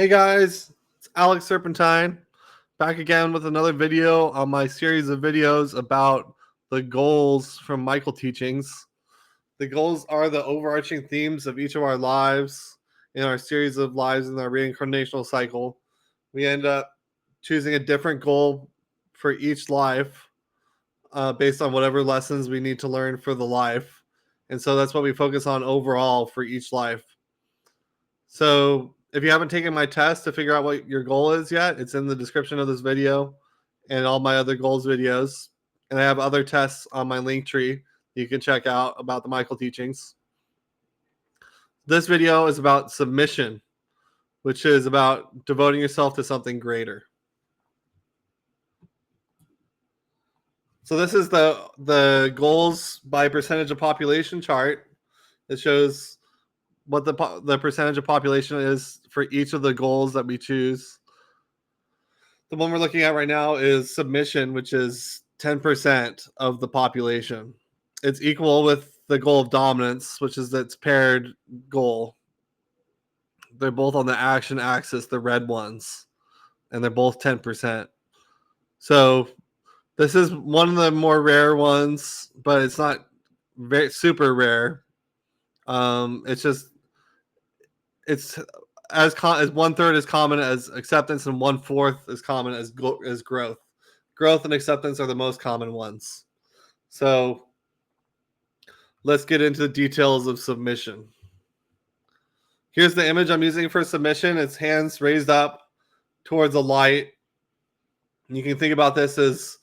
Hey guys, it's Alex Serpentine back again with another video on my series of videos about the goals from Michael Teachings. The goals are the overarching themes of each of our lives in our series of lives in our reincarnational cycle. We end up choosing a different goal for each life based on whatever lessons we need to learn for the life. And so that's what we focus on overall for each life. So if you haven't taken my test to figure out what your goal is yet, it's in the description of this video and all my other goals videos. And I have other tests on my Linktree you can check out about the Michael teachings. This video is about submission, which is about devoting yourself to something greater. So this is the goals by percentage of population chart. It shows what the percentage of population is for each of the goals that we choose. The one we're looking at right now is submission, which is 10% of the population. It's equal with the goal of dominance, which is its paired goal. They're both on the action axis, the red ones, and they're both 10%. So this is one of the more rare ones, but it's not very super rare. It's as 1/3 as common as acceptance and 1/4 as common as growth. Growth and acceptance are the most common ones. So let's get into the details of submission. Here's the image I'm using for submission. It's hands raised up towards a light. And you can think about this as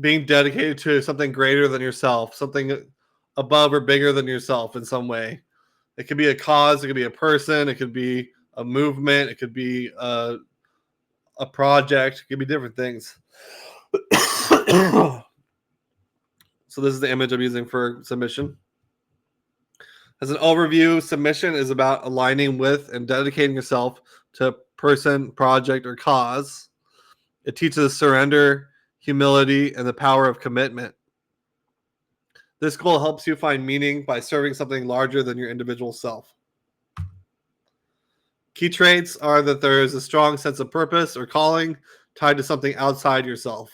being dedicated to something greater than yourself, something above or bigger than yourself in some way. It could be a cause, it could be a person, it could be a movement, it could be a project, it could be different things. So this is the image I'm using for submission. As an overview, submission is about aligning with and dedicating yourself to a person, project, or cause. It teaches surrender, humility, and the power of commitment. This goal helps you find meaning by serving something larger than your individual self. Key traits are that there is a strong sense of purpose or calling tied to something outside yourself.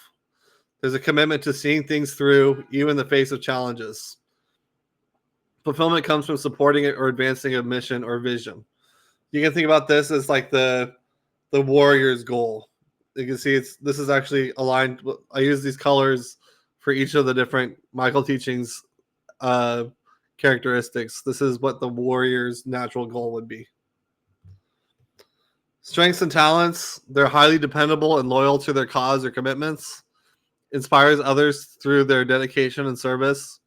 There's a commitment to seeing things through, even in the face of challenges. Fulfillment comes from supporting it or advancing a mission or vision. You can think about this as like the warrior's goal. You can see this is actually aligned. I use these colors for each of the different Michael teachings characteristics. This is what the warrior's natural goal would be. Strengths and talents, they're highly dependable and loyal to their cause or commitments. Inspires others through their dedication and service.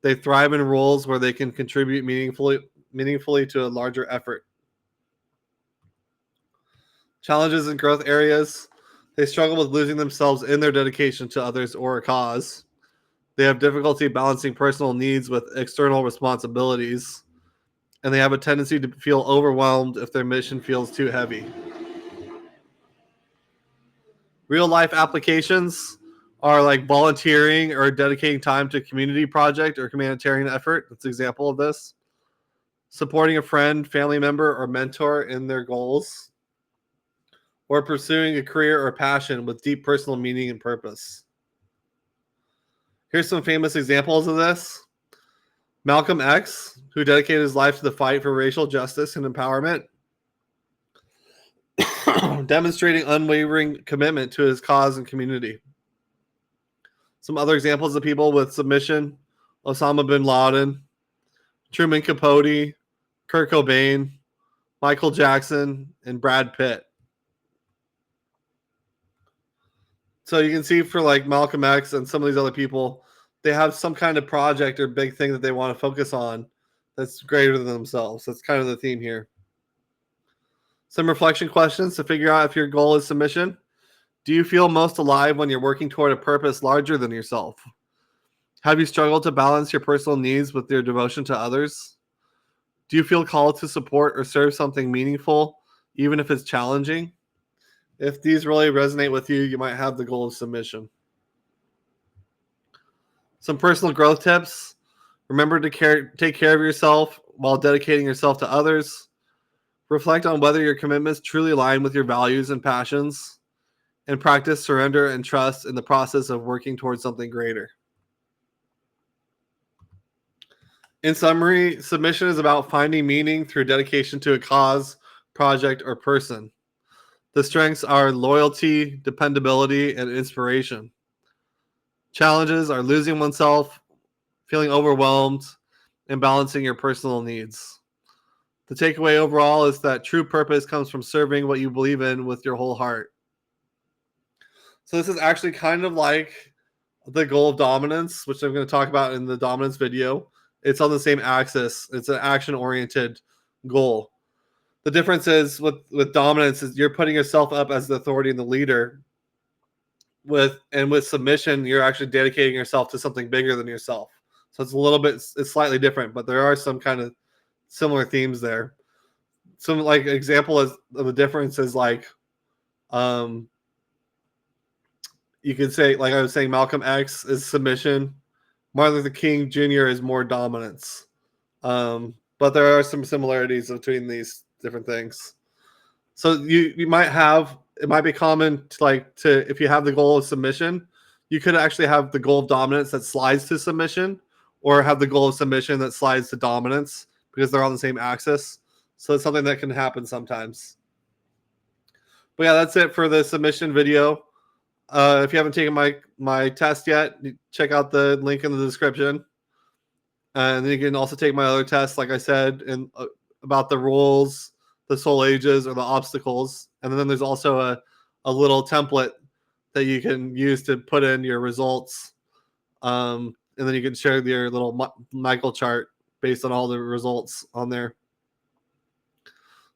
They thrive in roles where they can contribute meaningfully to a larger effort. Challenges and growth areas, they struggle with losing themselves in their dedication to others or a cause. They have difficulty balancing personal needs with external responsibilities. And they have a tendency to feel overwhelmed if their mission feels too heavy. Real life applications are like volunteering or dedicating time to a community project or humanitarian effort. That's an example of this. Supporting a friend, family member, or mentor in their goals. Or pursuing a career or passion with deep personal meaning and purpose. Here's some famous examples of this. Malcolm X, who dedicated his life to the fight for racial justice and empowerment, demonstrating unwavering commitment to his cause and community. Some other examples of people with submission: Osama bin Laden, Truman Capote, Kurt Cobain, Michael Jackson, and Brad Pitt. So you can see for like Malcolm X and some of these other people, they have some kind of project or big thing that they want to focus on that's greater than themselves. That's kind of the theme here. Some reflection questions to figure out if your goal is submission. Do you feel most alive when you're working toward a purpose larger than yourself? Have you struggled to balance your personal needs with your devotion to others? Do you feel called to support or serve something meaningful, even if it's challenging? If these really resonate with you, you might have the goal of submission. Some personal growth tips. Remember to take care of yourself while dedicating yourself to others. Reflect on whether your commitments truly align with your values and passions, and practice surrender and trust in the process of working towards something greater. In summary, submission is about finding meaning through dedication to a cause, project, or person. The strengths are loyalty, dependability, and inspiration. Challenges are losing oneself, feeling overwhelmed, and balancing your personal needs. The takeaway overall is that true purpose comes from serving what you believe in with your whole heart. So this is actually kind of like the goal of dominance, which I'm going to talk about in the dominance video. It's on the same axis. It's an action-oriented goal. The difference is with dominance is you're putting yourself up as the authority and the leader. With submission, you're actually dedicating yourself to something bigger than yourself. So it's slightly different, but there are some kind of similar themes there. Some like example of the difference is like, you could say, like I was saying, Malcolm X is submission. Martin Luther King Jr. is more dominance. But there are some similarities between these different things. So you might have, it might be common to if you have the goal of submission, you could actually have the goal of dominance that slides to submission, or have the goal of submission that slides to dominance because they're on the same axis. So it's something that can happen sometimes. But yeah, that's it for the submission video. If you haven't taken my test yet, check out the link in the description. And then you can also take my other tests, like I said, about the rules, the soul ages, or the obstacles. And then there's also a little template that you can use to put in your results. And then you can share your little Michael chart based on all the results on there.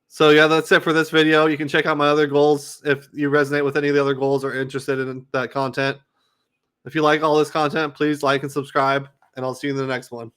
So yeah, that's it for this video. You can check out my other goals if you resonate with any of the other goals or interested in that content. If you like all this content, please like and subscribe, and I'll see you in the next one.